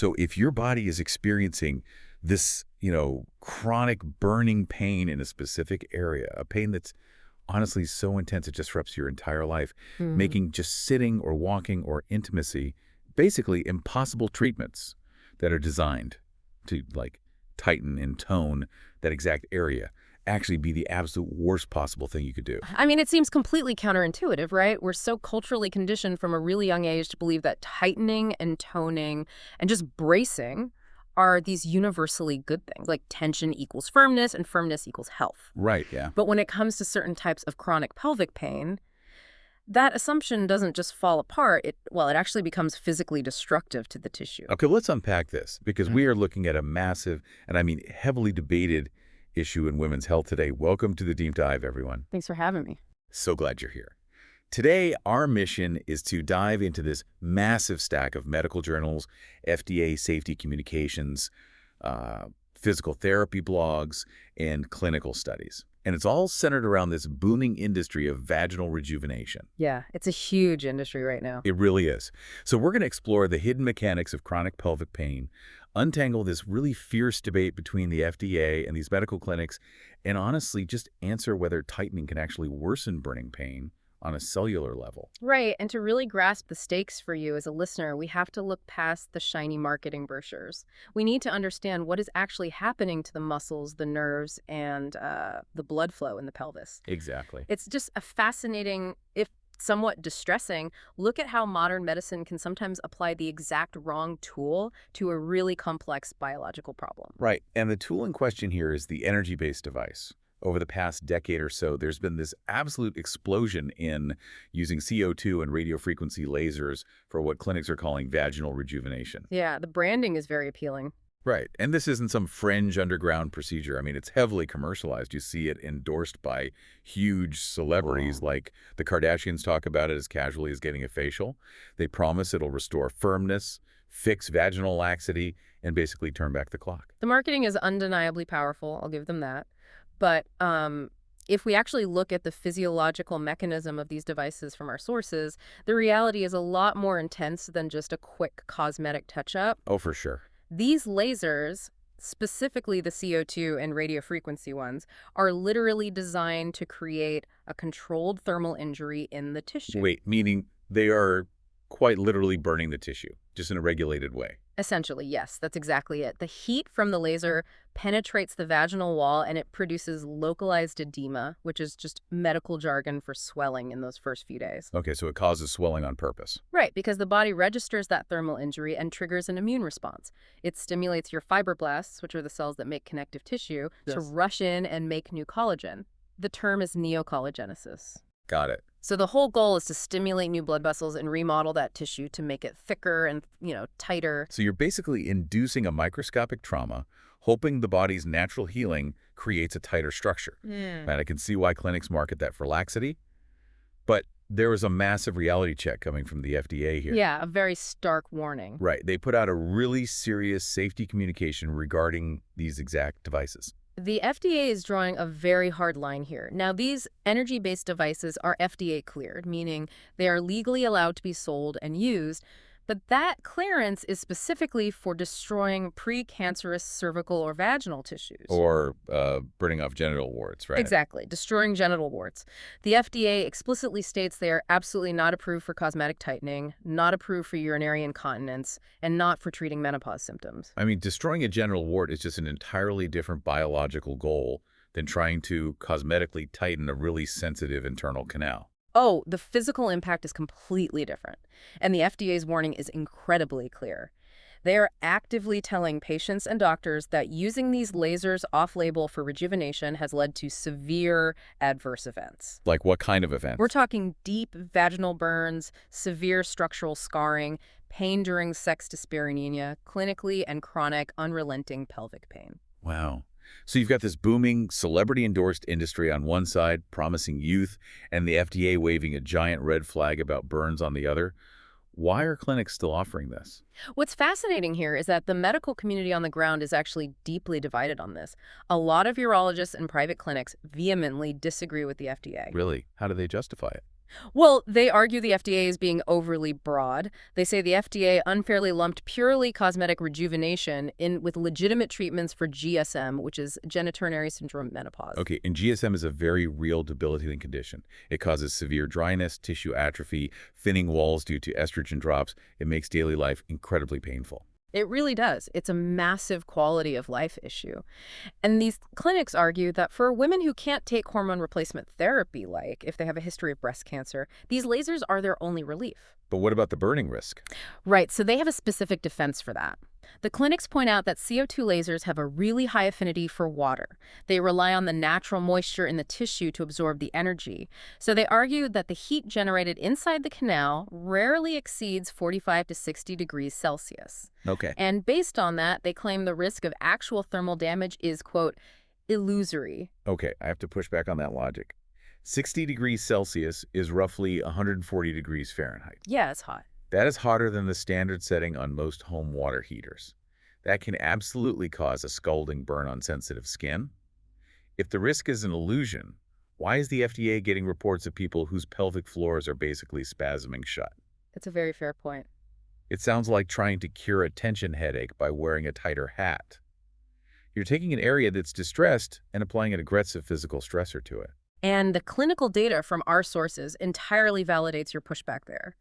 So if your body is experiencing this, chronic burning pain in a specific area, a pain that's honestly so intense it disrupts your entire life, making just sitting or walking or intimacy basically impossible treatments that are designed to tighten and tone that exact area actually be the absolute worst possible thing you could do. I mean, it seems completely counterintuitive, right? We're so culturally conditioned from a really young age to believe that tightening and toning and just bracing are these universally good things, like tension equals firmness and firmness equals health. Right, yeah. But when it comes to certain types of chronic pelvic pain, that assumption doesn't just fall apart. It actually becomes physically destructive to the tissue. Okay, let's unpack this because we are looking at a massive, and I mean heavily debated issue in women's health today. Welcome to the Deep Dive, everyone. Thanks for having me. So glad you're here. Today, our mission is to dive into this massive stack of medical journals, FDA safety communications, physical therapy blogs, and clinical studies. And it's all centered around this booming industry of vaginal rejuvenation. Yeah, it's a huge industry right now. It really is. So we're going to explore the hidden mechanics of chronic pelvic pain, untangle this really fierce debate between the FDA and these medical clinics, and honestly just answer whether tightening can actually worsen burning pain on a cellular level. Right, and to really grasp the stakes for you as a listener, we have to look past the shiny marketing brochures. We need to understand what is actually happening to the muscles, the nerves, and the blood flow in the pelvis. Exactly. It's just a fascinating, if somewhat distressing, look at how modern medicine can sometimes apply the exact wrong tool to a really complex biological problem. Right, and the tool in question here is the energy-based device. Over the past decade or so, there's been this absolute explosion in using CO2 and radiofrequency lasers for what clinics are calling vaginal rejuvenation. Yeah, the branding is very appealing. Right, and this isn't some fringe underground procedure. I mean, it's heavily commercialized. You see it endorsed by huge celebrities like the Kardashians talk about it as casually as getting a facial. They promise it'll restore firmness, fix vaginal laxity, and basically turn back the clock. The marketing is undeniably powerful, I'll give them that. But if we actually look at the physiological mechanism of these devices from our sources, the reality is a lot more intense than just a quick cosmetic touch-up. Oh, for sure. These lasers, specifically the CO2 and radiofrequency ones, are literally designed to create a controlled thermal injury in the tissue. Wait, meaning they are quite literally burning the tissue, just in a regulated way. Essentially, yes, that's exactly it. The heat from the laser penetrates the vaginal wall and it produces localized edema, which is just medical jargon for swelling in those first few days. Okay, so it causes swelling on purpose. Right, because the body registers that thermal injury and triggers an immune response. It stimulates your fibroblasts, which are the cells that make connective tissue, to rush in and make new collagen. The term is neocollagenesis. Got it. So the whole goal is to stimulate new blood vessels and remodel that tissue to make it thicker and, tighter. So you're basically inducing a microscopic trauma, hoping the body's natural healing creates a tighter structure. And I can see why clinics market that for laxity. But there is a massive reality check coming from the FDA here. Yeah, a very stark warning. Right. They put out a really serious safety communication regarding these exact devices. The FDA is drawing a very hard line here. Now, these energy-based devices are FDA cleared, meaning they are legally allowed to be sold and used, but that clearance is specifically for destroying precancerous cervical or vaginal tissues. Or burning off genital warts, right? Exactly, destroying genital warts. The FDA explicitly states they are absolutely not approved for cosmetic tightening, not approved for urinary incontinence, and not for treating menopause symptoms. I mean, destroying a genital wart is just an entirely different biological goal than trying to cosmetically tighten a really sensitive internal canal. Oh, the physical impact is completely different. And the FDA's warning is incredibly clear. They are actively telling patients and doctors that using these lasers off-label for rejuvenation has led to severe adverse events. Like what kind of events? We're talking deep vaginal burns, severe structural scarring, pain during sex dyspareunia, clinically and chronic unrelenting pelvic pain. Wow. So you've got this booming, celebrity-endorsed industry on one side, promising youth, and the FDA waving a giant red flag about burns on the other. Why are clinics still offering this? What's fascinating here is that the medical community on the ground is actually deeply divided on this. A lot of urologists and private clinics vehemently disagree with the FDA. Really? How do they justify it? Well, they argue the FDA is being overly broad. They say the FDA unfairly lumped purely cosmetic rejuvenation in with legitimate treatments for GSM, which is genitourinary syndrome menopause. Okay, and GSM is a very real debilitating condition. It causes severe dryness, tissue atrophy, thinning walls due to estrogen drops. It makes daily life incredibly painful. It really does. It's a massive quality of life issue. And these clinics argue that for women who can't take hormone replacement therapy, like if they have a history of breast cancer, these lasers are their only relief. But what about the burning risk? Right, so they have a specific defense for that. The clinics point out that CO2 lasers have a really high affinity for water. They rely on the natural moisture in the tissue to absorb the energy. So they argue that the heat generated inside the canal rarely exceeds 45 to 60 degrees Celsius. Okay. And based on that, they claim the risk of actual thermal damage is, quote, illusory. Okay, I have to push back on that logic. 60 degrees Celsius is roughly 140 degrees Fahrenheit. Yeah, it's hot. That is hotter than the standard setting on most home water heaters. That can absolutely cause a scalding burn on sensitive skin. If the risk is an illusion, why is the FDA getting reports of people whose pelvic floors are basically spasming shut? It's a very fair point. It sounds like trying to cure a tension headache by wearing a tighter hat. You're taking an area that's distressed and applying an aggressive physical stressor to it. And the clinical data from our sources entirely validates your pushback there.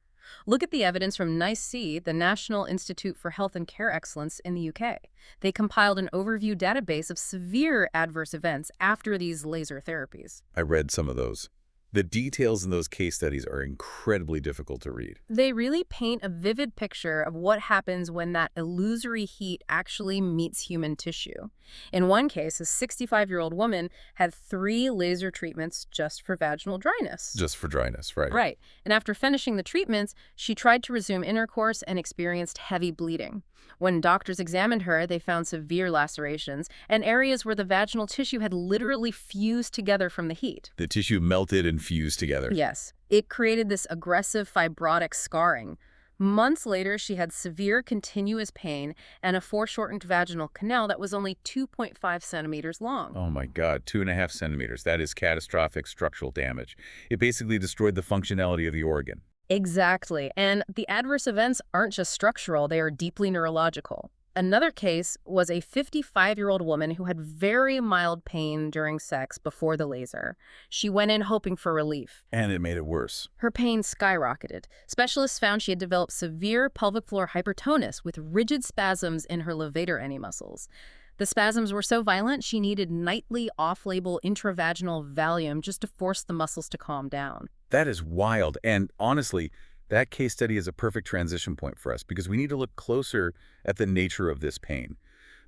Look at the evidence from NICE, the National Institute for Health and Care Excellence in the UK. They compiled an overview database of severe adverse events after these laser therapies. I read some of those. The details in those case studies are incredibly difficult to read. They really paint a vivid picture of what happens when that illusory heat actually meets human tissue. In one case, a 65-year-old woman had 3 laser treatments just for vaginal dryness. Just for dryness, right? Right. And after finishing the treatments, she tried to resume intercourse and experienced heavy bleeding. When doctors examined her, they found severe lacerations and areas where the vaginal tissue had literally fused together from the heat. The tissue melted and fused together. Yes. It created this aggressive fibrotic scarring. Months later, she had severe continuous pain and a foreshortened vaginal canal that was only 2.5 centimeters long. Oh my God, 2.5 centimeters. That is catastrophic structural damage. It basically destroyed the functionality of the organ. Exactly. And the adverse events aren't just structural, they are deeply neurological. Another case was a 55-year-old woman who had very mild pain during sex before the laser. She went in hoping for relief. And it made it worse. Her pain skyrocketed. Specialists found she had developed severe pelvic floor hypertonus with rigid spasms in her levator any muscles. The spasms were so violent, she needed nightly off-label intravaginal Valium just to force the muscles to calm down. That is wild. And honestly, that case study is a perfect transition point for us because we need to look closer at the nature of this pain.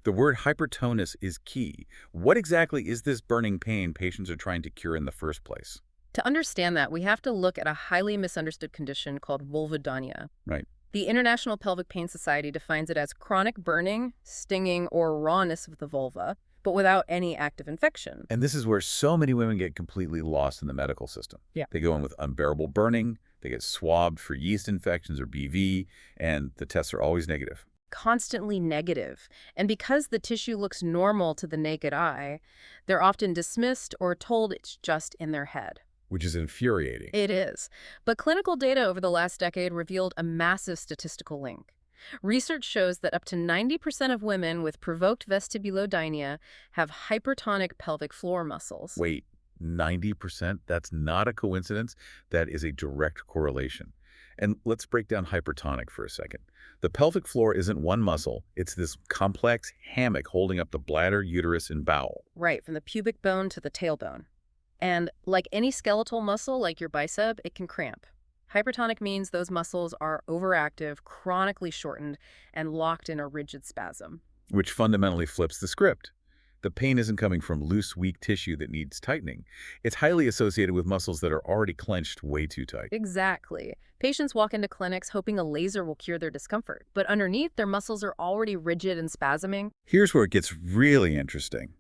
The word hypertonus is key. What exactly is this burning pain patients are trying to cure in the first place? To understand that, we have to look at a highly misunderstood condition called vulvodynia. Right. The International Pelvic Pain Society defines it as chronic burning, stinging, or rawness of the vulva, but without any active infection. And this is where so many women get completely lost in the medical system. Yeah. They go in with unbearable burning, they get swabbed for yeast infections or BV, and the tests are always negative. Constantly negative. And because the tissue looks normal to the naked eye, they're often dismissed or told it's just in their head. Which is infuriating. It is. But clinical data over the last decade revealed a massive statistical link. Research shows that up to 90% of women with provoked vestibulodynia have hypertonic pelvic floor muscles. Wait, 90%? That's not a coincidence. That is a direct correlation. And let's break down hypertonic for a second. The pelvic floor isn't one muscle. It's this complex hammock holding up the bladder, uterus, and bowel. Right, from the pubic bone to the tailbone. And like any skeletal muscle, like your bicep, it can cramp. Hypertonic means those muscles are overactive, chronically shortened, and locked in a rigid spasm. Which fundamentally flips the script. The pain isn't coming from loose, weak tissue that needs tightening. It's highly associated with muscles that are already clenched way too tight. Exactly. Patients walk into clinics hoping a laser will cure their discomfort, but underneath, their muscles are already rigid and spasming. Here's where it gets really interesting.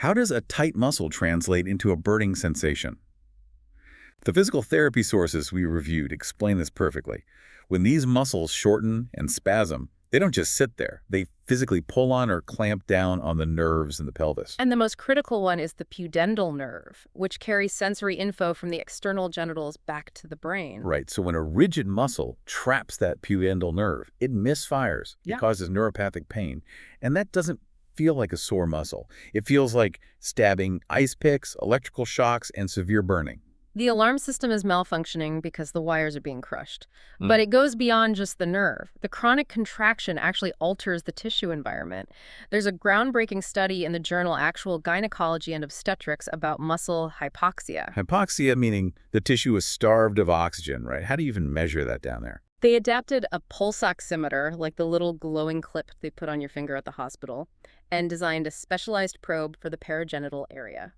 How does a tight muscle translate into a burning sensation? The physical therapy sources we reviewed explain this perfectly. When these muscles shorten and spasm, They don't just sit there. They physically pull on or clamp down on the nerves in the pelvis. And the most critical one is the pudendal nerve, which carries sensory info from the external genitals back to the brain. Right, so when a rigid muscle traps that pudendal nerve, it misfires. Yeah. It causes neuropathic pain. And that doesn't feel like a sore muscle. It feels like stabbing ice picks, electrical shocks, and severe burning. The alarm system is malfunctioning because the wires are being crushed. But it goes beyond just the nerve. The chronic contraction actually alters the tissue environment. There's a groundbreaking study in the journal Actual Gynecology and Obstetrics about muscle hypoxia. Hypoxia meaning the tissue is starved of oxygen, right? How do you even measure that down there? They adapted a pulse oximeter, like the little glowing clip they put on your finger at the hospital, and designed a specialized probe for the perigenital area.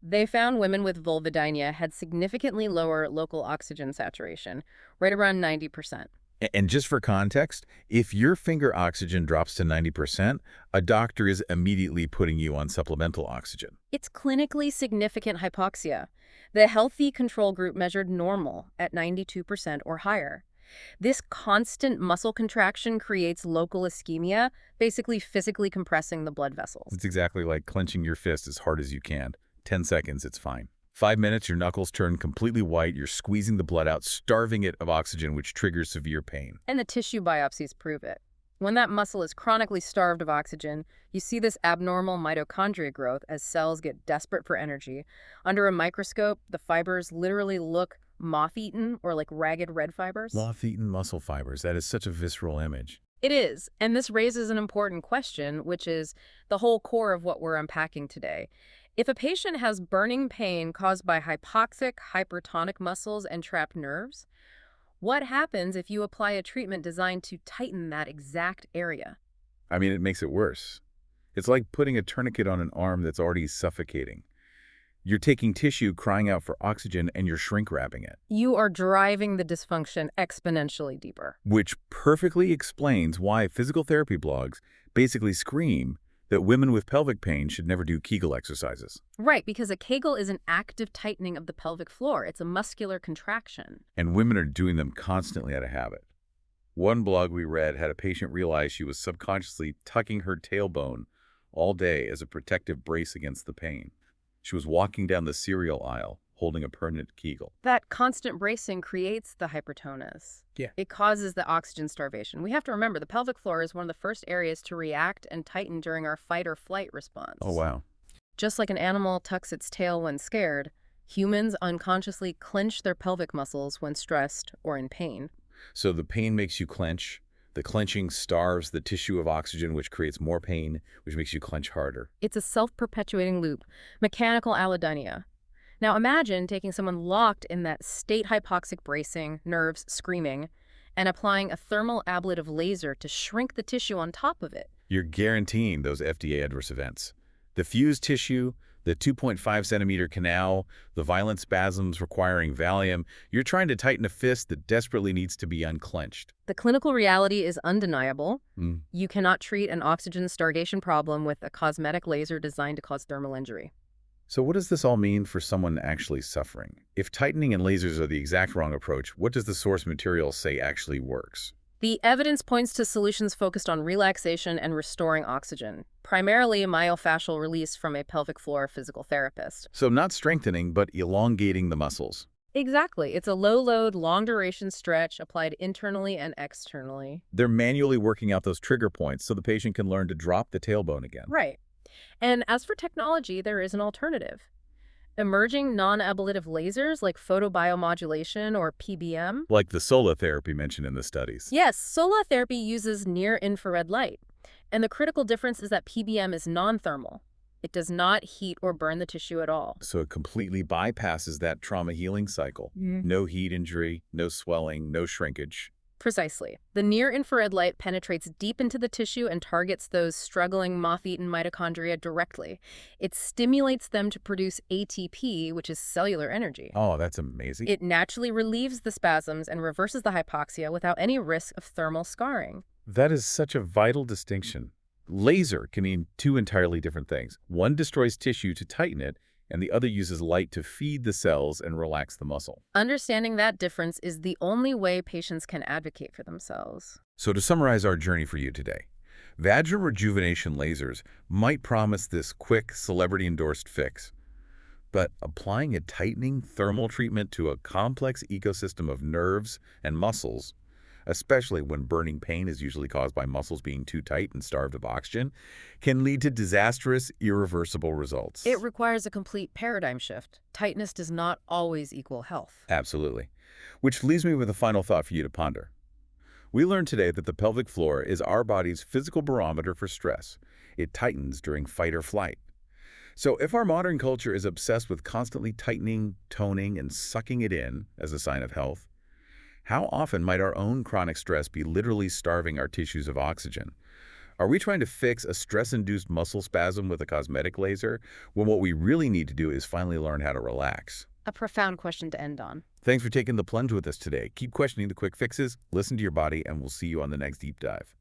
They found women with vulvodynia had significantly lower local oxygen saturation, right around 90%. And just for context, if your finger oxygen drops to 90%, a doctor is immediately putting you on supplemental oxygen. It's clinically significant hypoxia. The healthy control group measured normal at 92% or higher. This constant muscle contraction creates local ischemia, basically physically compressing the blood vessels. It's exactly like clenching your fist as hard as you can. 10 seconds, it's fine. 5 minutes, your knuckles turn completely white, you're squeezing the blood out, starving it of oxygen, which triggers severe pain. And the tissue biopsies prove it. When that muscle is chronically starved of oxygen, you see this abnormal mitochondria growth as cells get desperate for energy. Under a microscope, the fibers literally look moth-eaten or like ragged red fibers. Moth-eaten muscle fibers, that is such a visceral image. It is, and this raises an important question, which is the whole core of what we're unpacking today. If a patient has burning pain caused by hypoxic, hypertonic muscles and trapped nerves, what happens if you apply a treatment designed to tighten that exact area? I mean, it makes it worse. It's like putting a tourniquet on an arm that's already suffocating. You're taking tissue crying out for oxygen and you're shrink-wrapping it. You are driving the dysfunction exponentially deeper. Which perfectly explains why physical therapy blogs basically scream that women with pelvic pain should never do Kegel exercises. Right, because a Kegel is an active tightening of the pelvic floor. It's a muscular contraction. And women are doing them constantly out of habit. One blog we read had a patient realize she was subconsciously tucking her tailbone all day as a protective brace against the pain. She was walking down the cereal aisle, holding a permanent Kegel. That constant bracing creates the hypertonus. Yeah. It causes the oxygen starvation. We have to remember the pelvic floor is one of the first areas to react and tighten during our fight or flight response. Oh, wow. Just like an animal tucks its tail when scared, humans unconsciously clench their pelvic muscles when stressed or in pain. So the pain makes you clench. The clenching starves the tissue of oxygen, which creates more pain, which makes you clench harder. It's a self-perpetuating loop, mechanical allodynia. Now imagine taking someone locked in that state hypoxic bracing, nerves screaming, and applying a thermal ablative laser to shrink the tissue on top of it. You're guaranteeing those FDA adverse events. The fused tissue, the 2.5 centimeter canal, the violent spasms requiring Valium. You're trying to tighten a fist that desperately needs to be unclenched. The clinical reality is undeniable. You cannot treat an oxygen starvation problem with a cosmetic laser designed to cause thermal injury. So what does this all mean for someone actually suffering? If tightening and lasers are the exact wrong approach, what does the source material say actually works? The evidence points to solutions focused on relaxation and restoring oxygen, primarily myofascial release from a pelvic floor physical therapist. So not strengthening, but elongating the muscles. Exactly. It's a low-load, long-duration stretch applied internally and externally. They're manually working out those trigger points so the patient can learn to drop the tailbone again. Right. And as for technology, there is an alternative. Emerging non-ablative lasers like photobiomodulation or PBM. Like the solar therapy mentioned in the studies. Yes, solar therapy uses near-infrared light. And the critical difference is that PBM is non-thermal. It does not heat or burn the tissue at all. So it completely bypasses that trauma healing cycle. No heat injury, no swelling, no shrinkage. Precisely. The near-infrared light penetrates deep into the tissue and targets those struggling moth-eaten mitochondria directly. It stimulates them to produce ATP, which is cellular energy. Oh, that's amazing. It naturally relieves the spasms and reverses the hypoxia without any risk of thermal scarring. That is such a vital distinction. Laser can mean two entirely different things. One destroys tissue to tighten it, and the other uses light to feed the cells and relax the muscle. Understanding that difference is the only way patients can advocate for themselves. So to summarize our journey for you today, vaginal rejuvenation lasers might promise this quick, celebrity-endorsed fix. But applying a tightening thermal treatment to a complex ecosystem of nerves and muscles, especially when burning pain is usually caused by muscles being too tight and starved of oxygen, can lead to disastrous, irreversible results. It requires a complete paradigm shift. Tightness does not always equal health. Absolutely. Which leaves me with a final thought for you to ponder. We learned today that the pelvic floor is our body's physical barometer for stress. It tightens during fight or flight. So if our modern culture is obsessed with constantly tightening, toning, and sucking it in as a sign of health, how often might our own chronic stress be literally starving our tissues of oxygen? Are we trying to fix a stress-induced muscle spasm with a cosmetic laser when what we really need to do is finally learn how to relax? A profound question to end on. Thanks for taking the plunge with us today. Keep questioning the quick fixes, listen to your body, and we'll see you on the next deep dive.